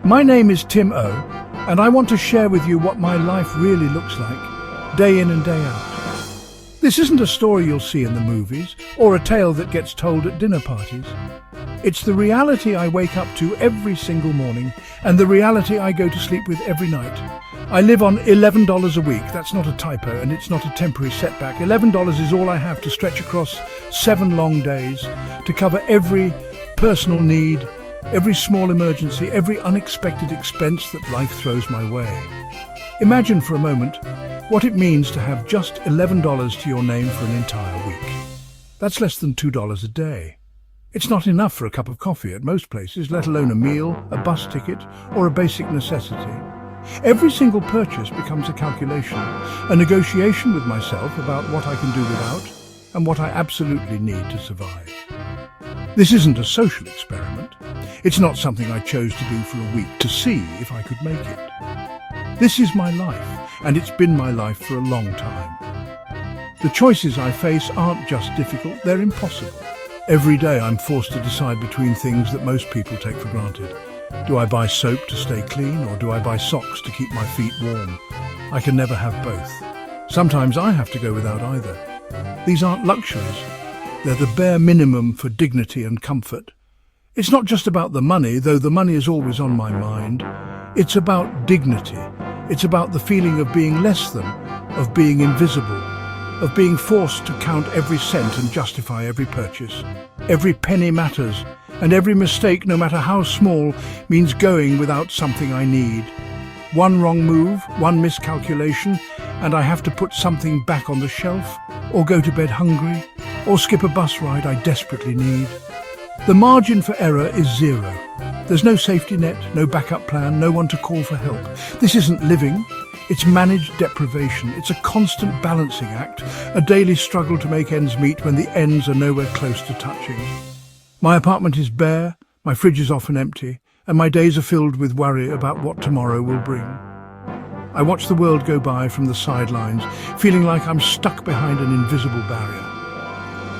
My name is Tim O, and I want to share with you what my life really looks like, day in and day out. This isn't a story you'll see in the movies, or a tale that gets told at dinner parties. It's the reality I wake up to every single morning, and the reality I go to sleep with every night. I live on $11 a week. That's not a typo, and it's not a temporary setback. $11 is all I have to stretch across 7 long days, to cover every personal need, every small emergency, every unexpected expense that life throws my way. Imagine for a moment what it means to have just $11 to your name for an entire week. That's less than $2 a day. It's not enough for a cup of coffee at most places, let alone a meal, a bus ticket, or a basic necessity. Every single purchase becomes a calculation, a negotiation with myself about what I can do without and what I absolutely need to survive. This isn't a social experiment. It's not something I chose to do for a week to see if I could make it. This is my life, and it's been my life for a long time. The choices I face aren't just difficult, they're impossible. Every day I'm forced to decide between things that most people take for granted. Do I buy soap to stay clean, or do I buy socks to keep my feet warm? I can never have both. Sometimes I have to go without either. These aren't luxuries. They're the bare minimum for dignity and comfort. It's not just about the money, though the money is always on my mind. It's about dignity. It's about the feeling of being less than, of being invisible, of being forced to count every cent and justify every purchase. Every penny matters, and every mistake, no matter how small, means going without something I need. One wrong move, one miscalculation, and I have to put something back on the shelf, or go to bed hungry, or skip a bus ride I desperately need. The margin for error is zero. There's no safety net, no backup plan, no one to call for help. This isn't living. It's managed deprivation. It's a constant balancing act, a daily struggle to make ends meet when the ends are nowhere close to touching. My apartment is bare, my fridge is often empty, and my days are filled with worry about what tomorrow will bring. I watch the world go by from the sidelines, feeling like I'm stuck behind an invisible barrier.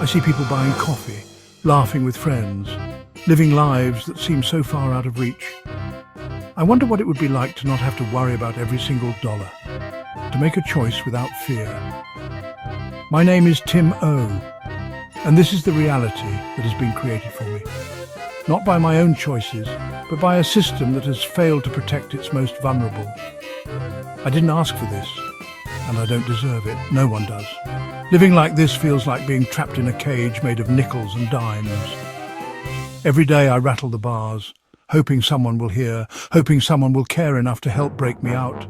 I see people buying coffee, laughing with friends, living lives that seem so far out of reach. I wonder what it would be like to not have to worry about every single dollar, to make a choice without fear. My name is Tim O, and this is the reality that has been created for me. Not by my own choices, but by a system that has failed to protect its most vulnerable. I didn't ask for this, and I don't deserve it. No one does. Living like this feels like being trapped in a cage made of nickels and dimes. Every day I rattle the bars, hoping someone will hear, hoping someone will care enough to help break me out.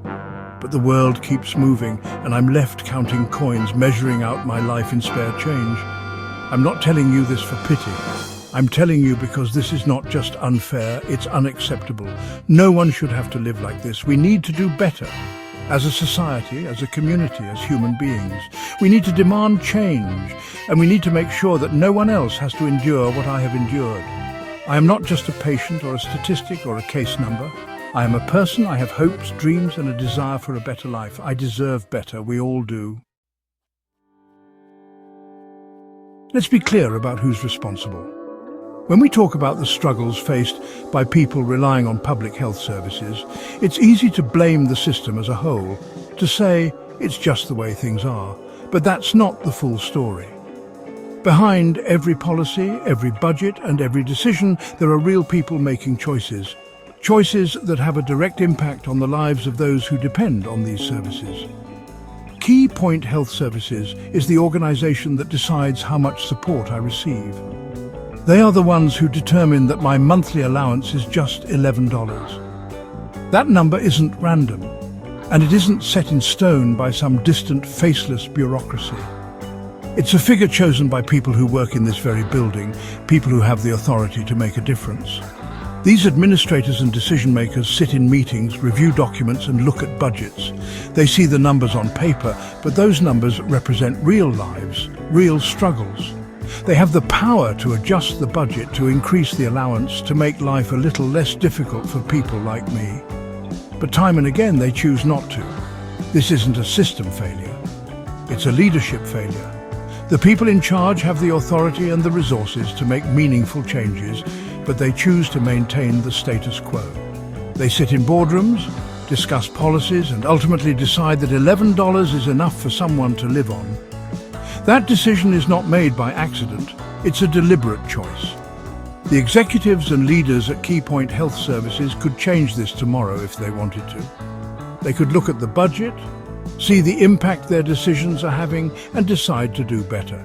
But the world keeps moving, and I'm left counting coins, measuring out my life in spare change. I'm not telling you this for pity. I'm telling you because this is not just unfair, it's unacceptable. No one should have to live like this. We need to do better. As a society, as a community, as human beings, we need to demand change, and we need to make sure that no one else has to endure what I have endured. I am not just a patient or a statistic or a case number. I am a person. I have hopes, dreams, and a desire for a better life. I deserve better. We all do. Let's be clear about who's responsible. When we talk about the struggles faced by people relying on public health services, it's easy to blame the system as a whole, to say it's just the way things are. But that's not the full story. Behind every policy, every budget, and every decision, there are real people making choices. Choices that have a direct impact on the lives of those who depend on these services. Key Point Health Services is the organisation that decides how much support I receive. They are the ones who determine that my monthly allowance is just $11. That number isn't random, and it isn't set in stone by some distant, faceless bureaucracy. It's a figure chosen by people who work in this very building, people who have the authority to make a difference. These administrators and decision-makers sit in meetings, review documents, and look at budgets. They see the numbers on paper, but those numbers represent real lives, real struggles. They have the power to adjust the budget, to increase the allowance, to make life a little less difficult for people like me. But time and again they choose not to. This isn't a system failure. It's a leadership failure. The people in charge have the authority and the resources to make meaningful changes, but they choose to maintain the status quo. They sit in boardrooms, discuss policies, and ultimately decide that $11 is enough for someone to live on. That decision is not made by accident, it's a deliberate choice. The executives and leaders at Keypoint Health Services could change this tomorrow if they wanted to. They could look at the budget, see the impact their decisions are having, and decide to do better.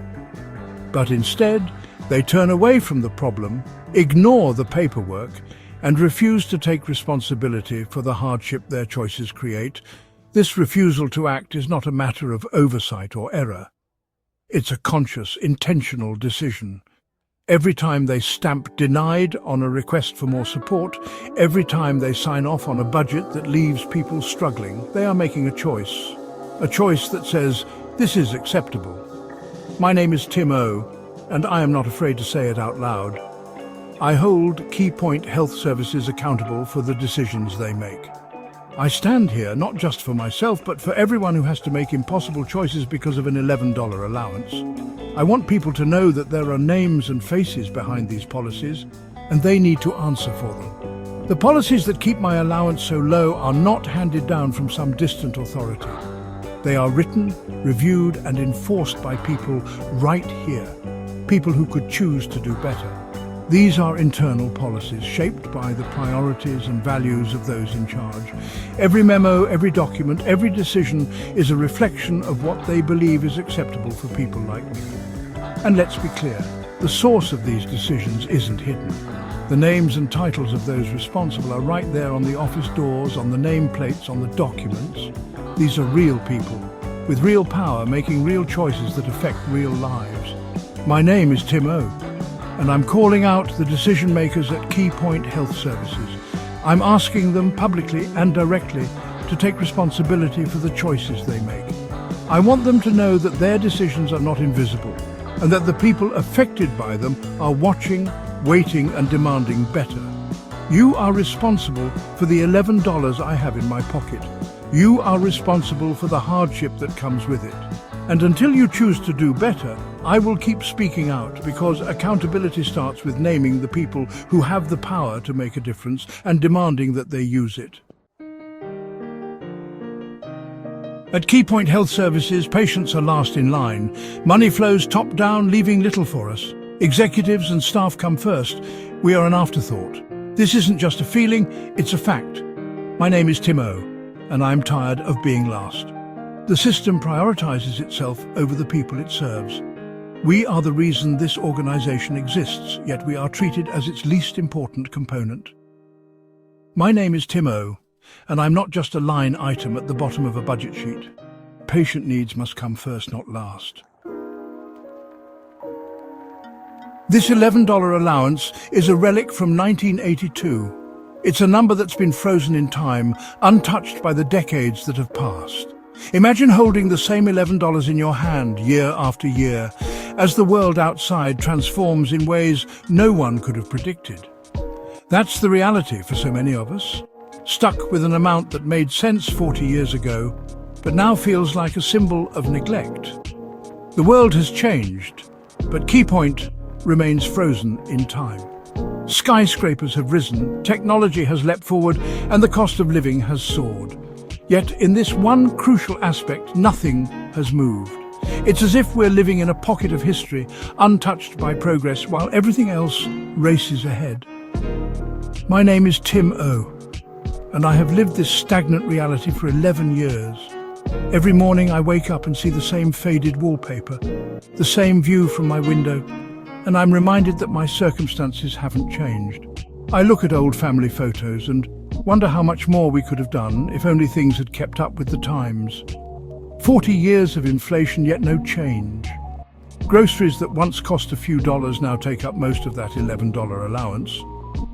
But instead, they turn away from the problem, ignore the paperwork, and refuse to take responsibility for the hardship their choices create. This refusal to act is not a matter of oversight or error. It's a conscious, intentional decision. Every time they stamp denied on a request for more support, every time they sign off on a budget that leaves people struggling, they are making a choice that says, this is acceptable. My name is Tim O, and I am not afraid to say it out loud. I hold Keypoint Health Services accountable for the decisions they make. I stand here not just for myself, but for everyone who has to make impossible choices because of an $11 allowance. I want people to know that there are names and faces behind these policies, and they need to answer for them. The policies that keep my allowance so low are not handed down from some distant authority. They are written, reviewed, and enforced by people right here, people who could choose to do better. These are internal policies shaped by the priorities and values of those in charge. Every memo, every document, every decision is a reflection of what they believe is acceptable for people like me. And let's be clear, the source of these decisions isn't hidden. The names and titles of those responsible are right there on the office doors, on the nameplates, on the documents. These are real people, with real power, making real choices that affect real lives. My name is Tim O, and I'm calling out the decision makers at Keypoint Health Services. I'm asking them publicly and directly to take responsibility for the choices they make. I want them to know that their decisions are not invisible, and that the people affected by them are watching, waiting, and demanding better. You are responsible for the $11 I have in my pocket. You are responsible for the hardship that comes with it. And until you choose to do better, I will keep speaking out, because accountability starts with naming the people who have the power to make a difference and demanding that they use it. At Keypoint Health Services, patients are last in line. Money flows top down, leaving little for us. Executives and staff come first. We are an afterthought. This isn't just a feeling, it's a fact. My name is Tim O, and I'm tired of being last. The system prioritizes itself over the people it serves. We are the reason this organization exists, yet we are treated as its least important component. My name is Tim O, and I'm not just a line item at the bottom of a budget sheet. Patient needs must come first, not last. This $11 allowance is a relic from 1982. It's a number that's been frozen in time, untouched by the decades that have passed. Imagine holding the same $11 in your hand year after year, as the world outside transforms in ways no one could have predicted. That's the reality for so many of us, stuck with an amount that made sense 40 years ago, but now feels like a symbol of neglect. The world has changed, but Keypoint remains frozen in time. Skyscrapers have risen, technology has leapt forward, and the cost of living has soared. Yet in this one crucial aspect, nothing has moved. It's as if we're living in a pocket of history, untouched by progress, while everything else races ahead. My name is Tim O, and I have lived this stagnant reality for 11 years. Every morning I wake up and see the same faded wallpaper, the same view from my window, and I'm reminded that my circumstances haven't changed. I look at old family photos and wonder how much more we could have done if only things had kept up with the times. 40 years of inflation, yet no change. Groceries that once cost a few dollars now take up most of that $11 allowance.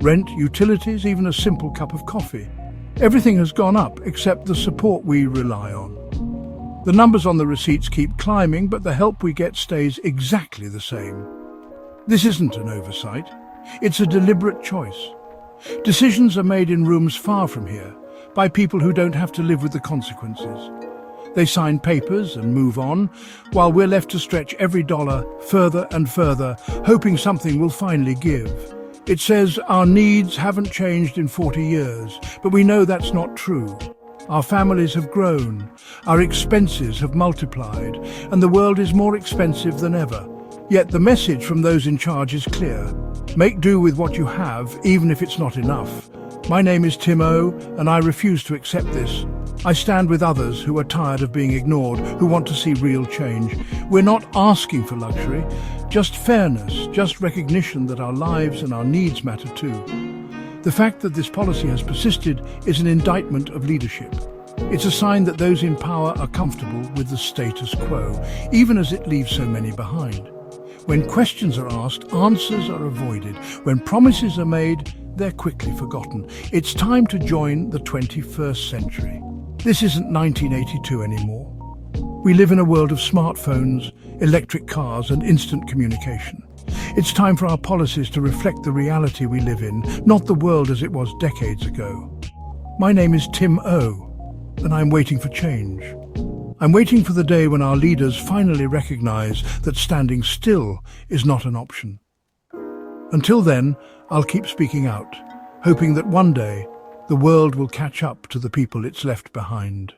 Rent, utilities, even a simple cup of coffee. Everything has gone up except the support we rely on. The numbers on the receipts keep climbing, but the help we get stays exactly the same. This isn't an oversight. It's a deliberate choice. Decisions are made in rooms far from here, by people who don't have to live with the consequences. They sign papers and move on, while we're left to stretch every dollar further and further, hoping something will finally give. It says our needs haven't changed in 40 years, but we know that's not true. Our families have grown, our expenses have multiplied, and the world is more expensive than ever. Yet the message from those in charge is clear. Make do with what you have, even if it's not enough. My name is Tim O, and I refuse to accept this. I stand with others who are tired of being ignored, who want to see real change. We're not asking for luxury, just fairness, just recognition that our lives and our needs matter too. The fact that this policy has persisted is an indictment of leadership. It's a sign that those in power are comfortable with the status quo, even as it leaves so many behind. When questions are asked, answers are avoided. When promises are made, they're quickly forgotten. It's time to join the 21st century. This isn't 1982 anymore. We live in a world of smartphones, electric cars, and instant communication. It's time for our policies to reflect the reality we live in, not the world as it was decades ago. My name is Tim O, and I'm waiting for change. I'm waiting for the day when our leaders finally recognize that standing still is not an option. Until then, I'll keep speaking out, hoping that one day the world will catch up to the people it's left behind.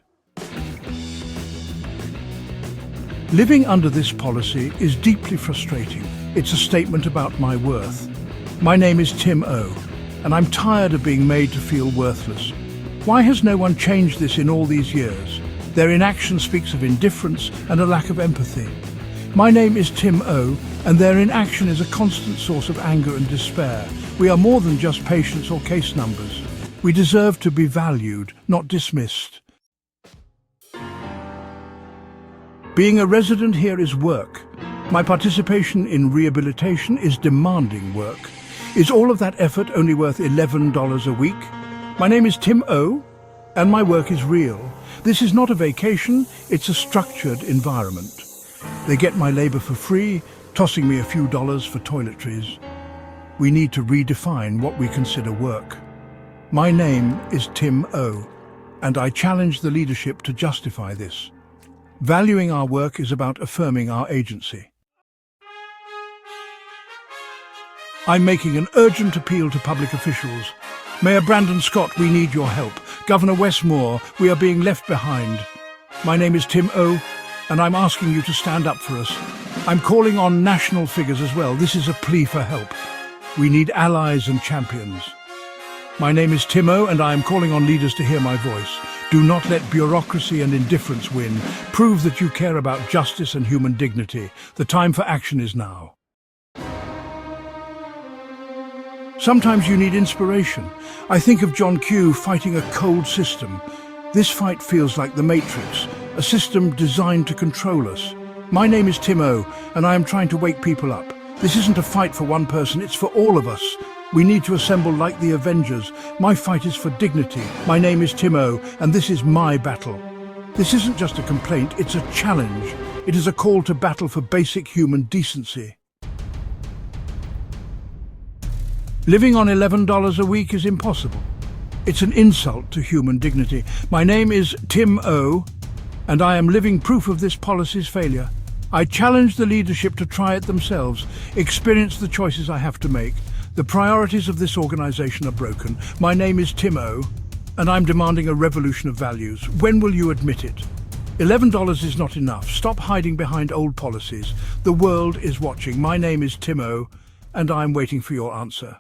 Living under this policy is deeply frustrating. It's a statement about my worth. My name is Tim O, and I'm tired of being made to feel worthless. Why has no one changed this in all these years? Their inaction speaks of indifference and a lack of empathy. My name is Tim O, and their inaction is a constant source of anger and despair. We are more than just patients or case numbers. We deserve to be valued, not dismissed. Being a resident here is work. My participation in rehabilitation is demanding work. Is all of that effort only worth $11 a week? My name is Tim O, and my work is real. This is not a vacation, it's a structured environment. They get my labor for free, tossing me a few dollars for toiletries. We need to redefine what we consider work. My name is Tim O, and I challenge the leadership to justify this. Valuing our work is about affirming our agency. I'm making an urgent appeal to public officials. Mayor Brandon Scott, we need your help. Governor Westmore, we are being left behind. My name is Tim O, and I'm asking you to stand up for us. I'm calling on national figures as well. This is a plea for help. We need allies and champions. My name is Tim O, and I am calling on leaders to hear my voice. Do not let bureaucracy and indifference win. Prove that you care about justice and human dignity. The time for action is now. Sometimes you need inspiration. I think of John Q fighting a cold system. This fight feels like the Matrix, a system designed to control us. My name is Tim O, and I am trying to wake people up. This isn't a fight for one person, it's for all of us. We need to assemble like the Avengers. My fight is for dignity. My name is Tim O, and this is my battle. This isn't just a complaint, it's a challenge. It is a call to battle for basic human decency. Living on $11 a week is impossible. It's an insult to human dignity. My name is Tim O, and I am living proof of this policy's failure. I challenge the leadership to try it themselves, experience the choices I have to make. The priorities of this organization are broken. My name is Tim O, and I'm demanding a revolution of values. When will you admit it? $11 is not enough. Stop hiding behind old policies. The world is watching. My name is Tim O, and I'm waiting for your answer.